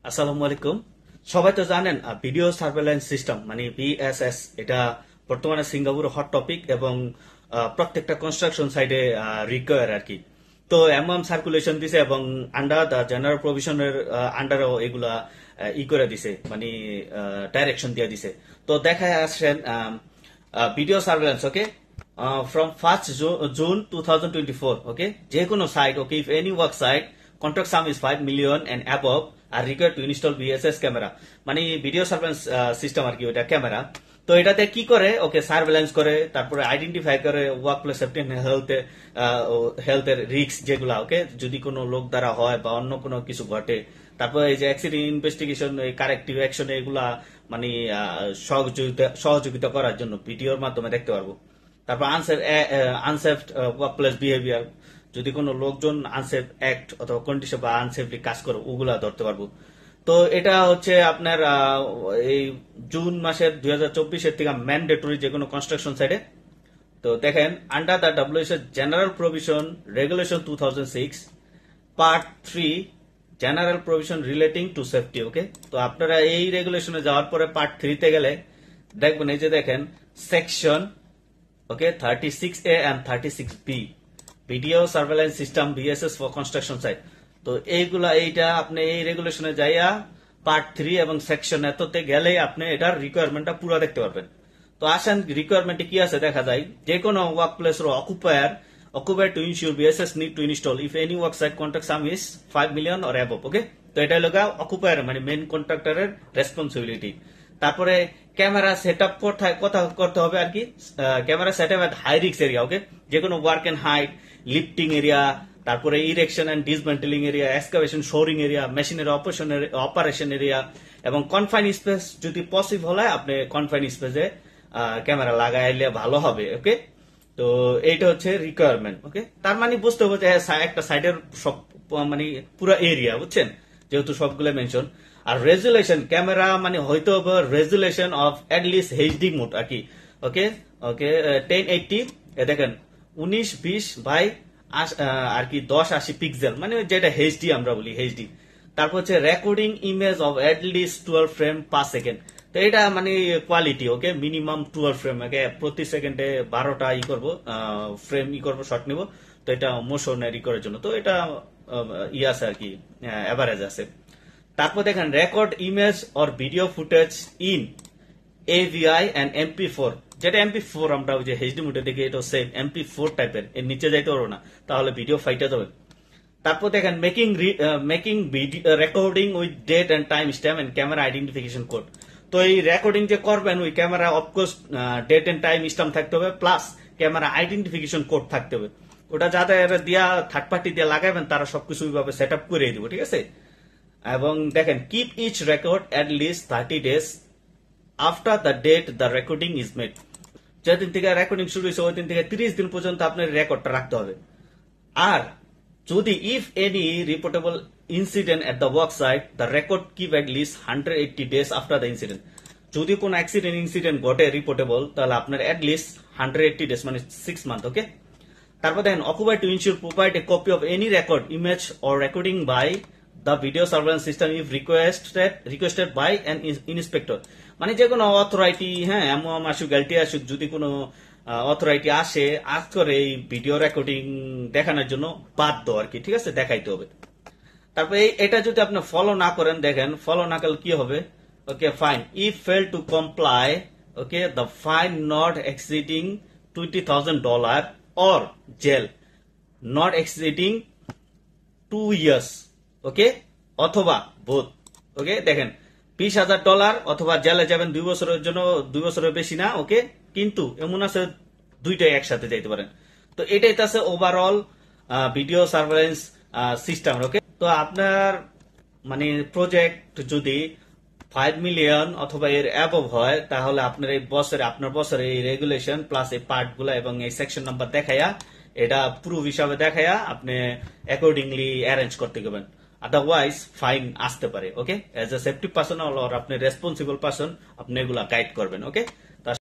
আসসালামু আলাইকুম। সবাই তো জানেন ভিডিও সার্ভেলেন্স সিস্টেম মানে ভিএসএস এটা বর্তমানে সিঙ্গাপুরের হট টপিক এবং প্রত্যেকটা কনস্ট্রাকশন সাইটে রিকোয়ার আর কি। তো এমএম সার্কুলেশন দিছে এবং আন্ডার দ্য জেনারেল প্রভিশনের আন্ডারও এগুলা করে দিছে মানে ডাইরেকশন দিয়ে দিছে। তো দেখা আসছেন video surveillance okay from 1st June 2024 okay যে কোনো site okay if any work site contract sum is 5 million and above are required to install VSS camera মানে ভিডিও সার্ভেলেন্স সিস্টেম আর কি ওটা ক্যামেরা। তো এটাতে কি করে ওকে সার্ভেলেন্স করে তারপরে আইডেন্টিফাই করে ওয়ার্ক প্লেস সেফটি এন্ড হেলথের রিস্ক যেগুলা ওকে যদি কোনো লোক দ্বারা হয় বা অন্য কোনো কিছু ঘটে। তারপরে এই যে অ্যাক্সিডেন্ট ইনভেস্টিগেশন কারেক্টিভ অ্যাকশন এগুলা মানে সহযোগিতা করার জন্য ভিডিওর মাধ্যমে দেখতে পারবো। তারপর আনসেফ ওয়ার্কপ্লেস বিহেভিয়ার যদি কোনো লোকজন আনসেফ অ্যাক্ট অথবা কন্ডিশন বা আনসেফলি কাজ করে ওগুলা ধরতে পারবো। তো এটা হচ্ছে আপনার এই জুন মাসের 2024 থেকে ম্যান্ডেটরি যে কোনো কনস্ট্রাকশন সাইটে। তো দেখেন under the WS general provision regulation 2006 part 3 general provision relating to safety okay. তো আপনারা এই রেগুলেশনে যাওয়ার পরে পার্ট 3 তে গেলে দেখবেন এই যে দেখেন section okay 36A and 36B video surveillance system VSS for construction site. তো এইটা আপনি এই রেগুলেশনে যাইয়া পার্ট 3 এবং সেকশন এততে গেলে আপনি এটার রিকোয়ারমেন্টটা পুরো দেখতে পারবেন। তো আসেন রিকোয়ারমেন্টে কি আছে দেখা যায় যে কোনো work place occupier to ensure VSS need to install if any work site contract sum is 5 million or above okay। তো এটা হলো অকুপায়ার মানে মেইন কন্ট্রাক্টরের রেসপন্সিবিলিটি। তারপরে ক্যামেরা সেট আপ কথা করতে হবে আর কি camera set up at high risk area okay যে কোনো work and height lifting area তারপরে erection and dismantling area excavation shoring area মেশিনের অপারেশন এরিয়া এবং কনফাইন স্পেস যদি পসিবল হয় আপনি কনফাইন স্পেসে ক্যামেরা লাগাইলে ভালো হবে ওকে। তো এইটা হচ্ছে রিকোয়ারমেন্ট ওকে। তার মানে বুঝতে হবে যে একটা সাইডের সব মানে পুরো এরিয়া বুঝছেন যেহেতু সবগুলো মেনশন। আর রেজুলেশন ক্যামেরা মানে হয়তো resolution of at least HD mode আর কি ওকে ওকে 1080 দেখেন 1920 বাই আর কি 1080 পিক্সেল মানে যেটা এইচডি আমরা বলি এইচডি। তারপর হচ্ছে recording image of at least 12 frame per second. তো এটা মানে কোয়ালিটি ওকে মিনিমাম 12 ফ্রেম প্রতি সেকেন্ডে 12টা করবো ফ্রেম করবো শট নিব। তো এটা মোশনের করার জন্য তো এটা আছে আর কি এভারেজ আছে। তারপর দেখেন record image or video footage in AVI and MP4 যেটা MP4 আমরা ওই যে এইচডি মোডে দেখি এটা সেম MP4 টাইপের এর নিচে যাইতে পারবো না তাহলে ভিডিও ফাইটে যাবে। তারপর দেখেন making recording with date and time stamp and camera identification code. তো এই রেকর্ডিং যে করবেন ওই camera of course date and time stamp থাকতে হবে প্লাস ক্যামেরা আইডেন্টিফিকেশন কোড থাকতে হবে। ওটা যাদের দিয়া থার্ড পার্টি দিয়ে লাগাবেন তারা সবকিছু ওইভাবে সেট আপ করে দিব ঠিক আছে। এবং দেখেন keep each record at least 30 days after the date the recording is made. যেদিন থেকে রেকর্ডিং শুরু হয়েছে ওই দিন থেকে 30 দিন পর্যন্ত আপনার রেকর্ডটা রাখতে হবে। আর যদি if any reportable incident at the work site the record keep at least 180 days after the incident. যদি কোন অ্যাক্সিডেন্ট ইনসিডেন্ট ঘটে রিপোর্টেবল তাহলে আপনার এট লিস্ট 180 days মানে 6 month ওকে। তারপর দেখেন occupy to ensure provide a copy of any record image or recording by the video surveillance system if requested by an inspector মানে যে কোনো অথরাইটি হ্যাঁ এমন আসুক গালটি আসুক যদি কোনো অথরাইটি আসে আজ করে এই ভিডিও রেকর্ডিং দেখানোর জন্য বাধ্য আর কি ঠিক আছে দেখাইতে হবে। তারপরে এটা যদি আপনি ফলো না করেন দেখেন ফলো না করলে কি হবে okay fine if fail to comply okay the fine not exceeding $20,000 or jail not exceeding 2 years ওকে অথবা বোধ ওকে। দেখেন $20,000 অথবা জেলে যাবেন 2 বছরের জন্য 2 বছরের বেশি না ওকে। কিন্তু এমন আছে দুইটাই একসাথে যাইতে পারেন। তো এটাই আছে ওভারঅল ভিডিও সার্ভেলেন্স সিস্টেম ওকে। তো আপনার মানে প্রজেক্ট যদি 5 মিলিয়ন অথবা এর অ্যাবভ হয় তাহলে আপনার এই আপনার বছরে এই রেগুলেশন প্লাস এই পার্ট গুলা এবং এই সেকশন নাম্বার দেখাইয়া এটা প্রুফ হিসাবে দেখাইয়া আপনি অ্যাকর্ডিংলি অ্যারেঞ্জ করতে গেবেন। আদারওয়াইজ ফাইন আসতে পারে okay. As a safety person or আপনি রেসপন্সিবল পার্সন আপনি এগুলা গাইড করবেন ওকে।